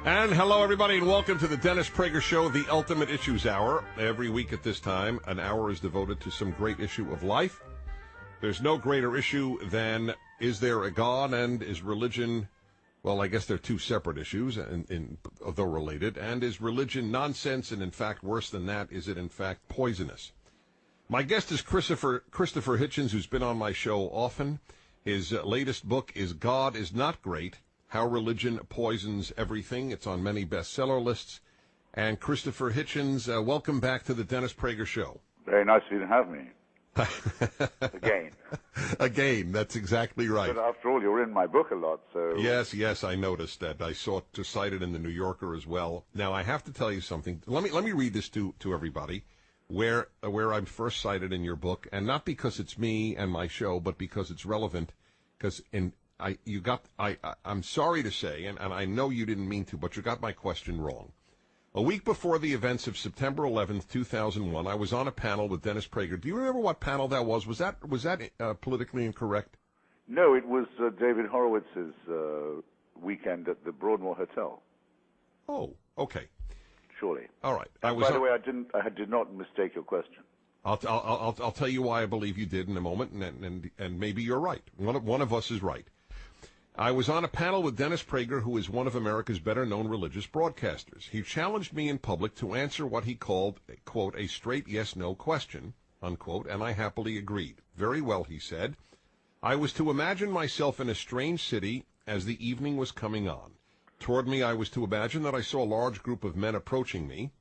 And hello, everybody, and welcome to the Dennis Prager Show, the Ultimate Issues Hour. Every week at this time, an hour is devoted to some great issue of life. There's no greater issue than, is there a God, and is religion, well, I guess they're two separate issues, though related, and is religion nonsense, and in fact, worse than that, is it in fact poisonous? My guest is Christopher Hitchens, who's been on my show often. His latest book is God is Not Great, How Religion Poisons Everything. It's on many bestseller lists. And Christopher Hitchens, welcome back to the Dennis Prager Show. Very nice of you to have me. Again. Again, that's exactly right. But after all, you're in my book a lot, so... Yes, I noticed that. I saw it cited in the New Yorker as well. Now, I have to tell you something. Let me read this to everybody, where I'm first cited in your book, and not because it's me and my show, but because it's relevant, because I'm sorry to say, and I know you didn't mean to, but you got my question wrong. A week before the events of September 11th, 2001, I was on a panel with Dennis Prager. Do you remember what panel that was? Was that politically incorrect? No, it was David Horowitz's weekend at the Broadmoor Hotel. Oh, okay. Surely. All right. By the way, I did not mistake your question. I'll tell you why I believe you did in a moment, and maybe you're right. One of us is right. I was on a panel with Dennis Prager, who is one of America's better-known religious broadcasters. He challenged me in public to answer what he called, quote, a straight yes-no question, unquote, and I happily agreed. Very well, he said. I was to imagine myself in a strange city as the evening was coming on. Toward me, I was to imagine that I saw a large group of men approaching me.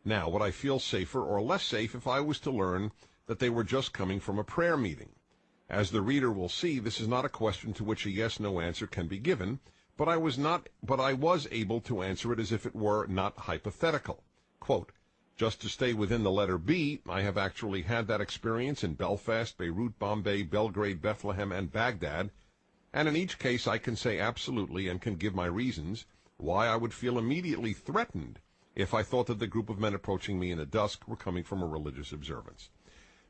Now, would I feel safer or less safe if I was to learn that they were just coming from a prayer meeting? As the reader will see, this is not a question to which a yes-no answer can be given, but I was able to answer it as if it were not hypothetical. Quote, just to stay within the letter B, I have actually had that experience in Belfast, Beirut, Bombay, Belgrade, Bethlehem, and Baghdad, and in each case I can say absolutely and can give my reasons why I would feel immediately threatened if I thought that the group of men approaching me in the dusk were coming from a religious observance.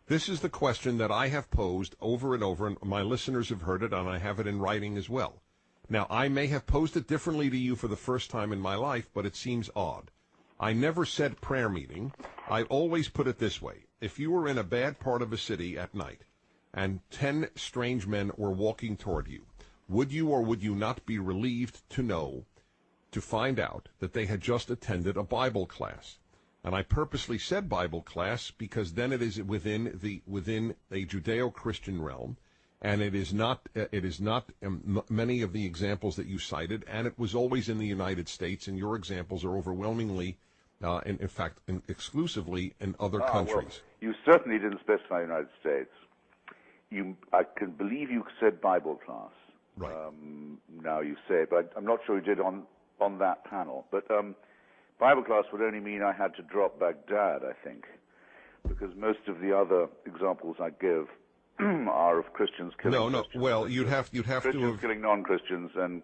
This is the question that I have posed over and over, and my listeners have heard it, and I have it in writing as well. Now, I may have posed it differently to you for the first time in my life, but it seems odd. I never said prayer meeting. I always put it this way. If you were in a bad part of a city at night, and 10 strange men were walking toward you, would you or would you not be relieved to find out that they had just attended a Bible class? And I purposely said Bible class because then it is within a Judeo-Christian realm, and it is not many of the examples that you cited, and it was always in the United States, and your examples are overwhelmingly, in fact, exclusively in other countries. Well, you certainly didn't specify United States. I can believe you said Bible class. Right. Now you say it, but I'm not sure you did on that panel. But Bible class would only mean I had to drop Baghdad, I think, because most of the other examples I give are of Christians killing Christians. Well, you'd have Christians to have killing non-Christians and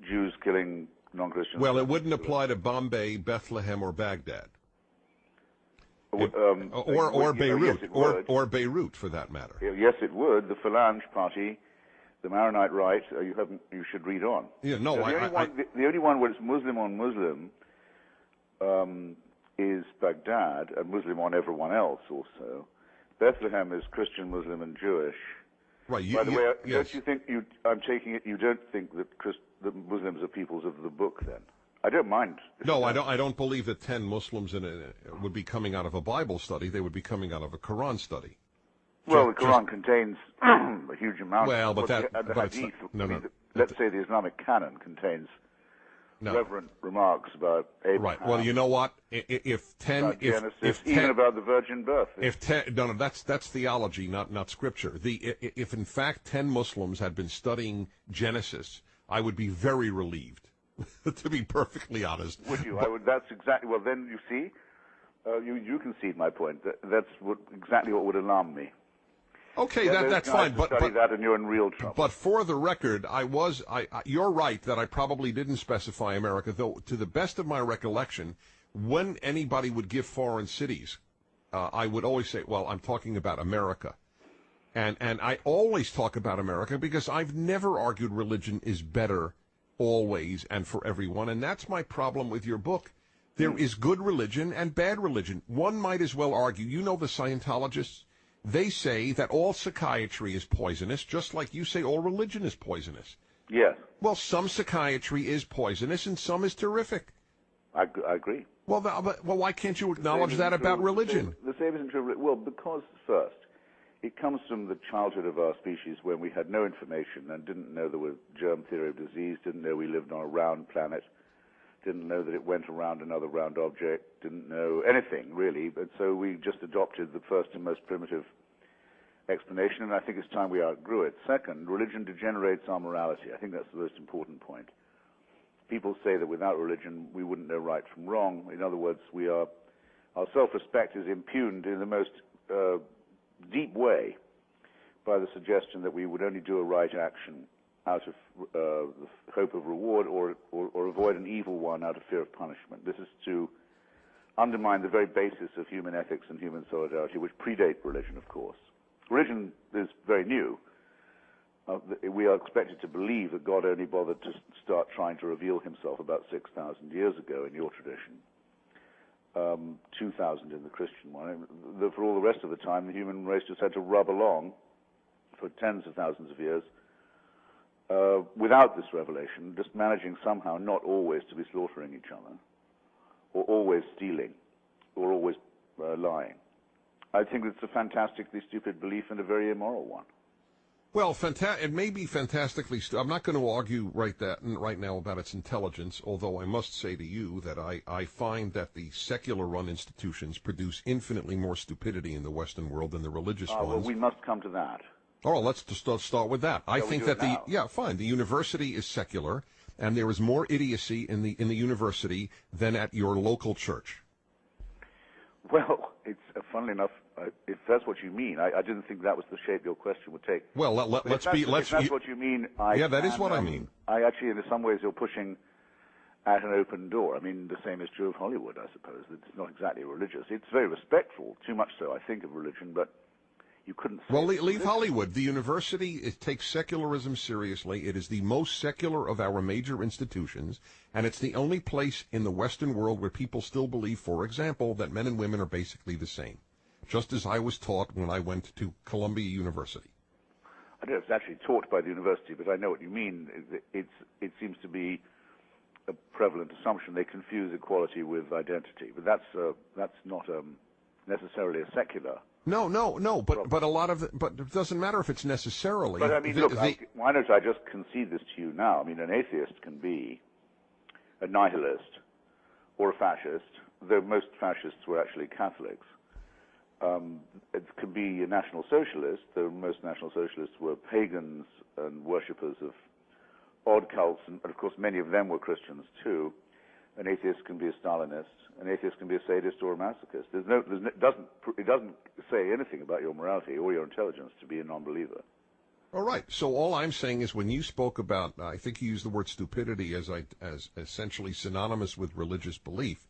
Jews killing non-Christians. Well, it wouldn't apply to Bombay, Bethlehem, or Baghdad, or Beirut, yes, or Beirut, for that matter. Yes, it would. The Phalange Party, the Maronite Right. You should read on. Yeah, no, the only one where it's Muslim on Muslim is Baghdad, and Muslim on everyone else also. Bethlehem is Christian, Muslim, and Jewish. Right. By the way, yes. don't you think I'm taking it? You don't think that the Muslims are peoples of the book? Then I don't mind. No, I don't believe that 10 Muslims would be coming out of a Bible study. They would be coming out of a Quran study. Well, the Quran contains a huge amount. Well, but the Hadith. Let's say the Islamic canon contains reverent remarks about Abraham. Right. Well, you know what? If 10, about Genesis, if 10, even about the virgin birth. If 10, no, that's theology, not scripture. If in fact 10 Muslims had been studying Genesis, I would be very relieved, to be perfectly honest. Would you? That's exactly. Well, then you see, you concede my point. That's exactly what would alarm me. Okay, that's fine, but that and you're in real trouble. But for the record, you're right that I probably didn't specify America, though. To the best of my recollection, when anybody would give foreign cities, I would always say, "Well, I'm talking about America," and I always talk about America because I've never argued religion is better always and for everyone, and that's my problem with your book. There is good religion and bad religion. One might as well argue, you know the Scientologists? They say that all psychiatry is poisonous, just like you say all religion is poisonous. Yes. Well, some psychiatry is poisonous and some is terrific. I agree. Well, why can't you acknowledge that about religion? The same isn't true. Well, because first, it comes from the childhood of our species when we had no information and didn't know there was germ theory of disease, didn't know we lived on a round planet, didn't know that it went around another round object, didn't know anything, really. And so we just adopted the first and most primitive explanation, and I think it's time we outgrew it. Second, religion degenerates our morality. I think that's the most important point. People say that without religion, we wouldn't know right from wrong. In other words, our self-respect is impugned in the most deep way by the suggestion that we would only do a right action out of the hope of reward or avoid an evil one out of fear of punishment. This is to undermine the very basis of human ethics and human solidarity, which predate religion, of course. Religion is very new. We are expected to believe that God only bothered to start trying to reveal himself about 6,000 years ago in your tradition. 2,000 in the Christian one. For all the rest of the time, the human race just had to rub along for tens of thousands of years without this revelation, just managing somehow not always to be slaughtering each other, or always stealing, or always lying. I think it's a fantastically stupid belief and a very immoral one. Well, it may be fantastically. I'm not going to argue right now about its intelligence, although I must say to you that I find that the secular-run institutions produce infinitely more stupidity in the Western world than the religious ones. Well, we must come to that. All right, let's just start with that. I think that the university is secular, and there is more idiocy in the university than at your local church. Well, it's funnily enough. If that's what you mean, I didn't think that was the shape your question would take. Well, let's be. If that's what you mean, that is what I mean. I actually, in some ways, you're pushing at an open door. I mean, the same is true of Hollywood, I suppose. It's not exactly religious. It's very respectful, too much so, I think, of religion, but you couldn't say. Well, leave Hollywood. The university takes secularism seriously. It is the most secular of our major institutions, and it's the only place in the Western world where people still believe, for example, that men and women are basically the same, just as I was taught when I went to Columbia University. I don't know if it's actually taught by the university, but I know what you mean. It seems to be a prevalent assumption. They confuse equality with identity, but that's not necessarily a secular. No, but a lot of it, but it doesn't matter if it's necessarily. But I mean, look, why don't I just concede this to you now? I mean, an atheist can be a nihilist or a fascist, though most fascists were actually Catholics. It could be a National Socialist, though most National Socialists were pagans and worshippers of odd cults, and of course many of them were Christians too. An atheist can be a Stalinist. An atheist can be a sadist or a masochist. It doesn't say anything about your morality or your intelligence to be a non-believer. All right. So all I'm saying is, when you spoke about, I think you used the word stupidity as essentially synonymous with religious belief.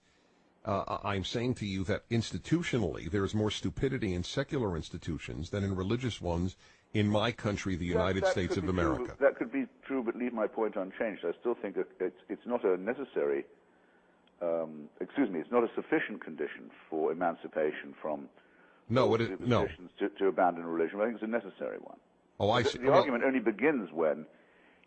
I'm saying to you that institutionally there is more stupidity in secular institutions than in religious ones in my country, the United States of America. That could be true, but leave my point unchanged. I still think it's not a necessary, it's not a sufficient condition for emancipation from to abandon religion. I think it's a necessary one. Oh, I see. The argument only begins when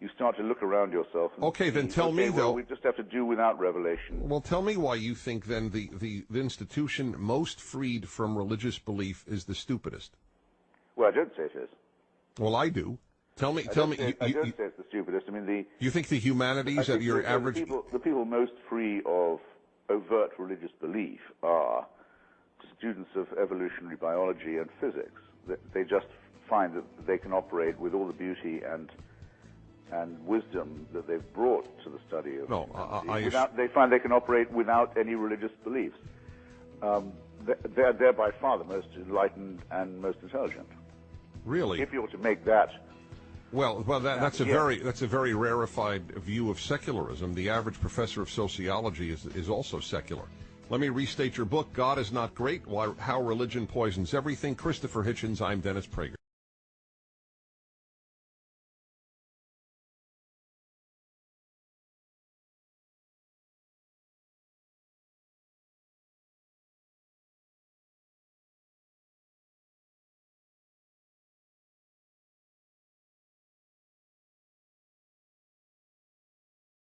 you start to look around yourself. And then tell me, though. We just have to do without revelation. Well, tell me why you think then the institution most freed from religious belief is the stupidest. Well, I don't say it is. Well, I do. Tell me. I don't say it's the stupidest. I mean, you think the humanities at your average? The people most free of overt religious belief are students of evolutionary biology and physics. They just find that they can operate with all the beauty and wisdom that they've brought to the study of they find they can operate without any religious beliefs. They're by far the most enlightened and most intelligent. Really? If you were to make that. That's a very rarefied view of secularism. The average professor of sociology is also secular. Let me restate your book, God is Not Great, How Religion Poisons Everything. Christopher Hitchens, I'm Dennis Prager.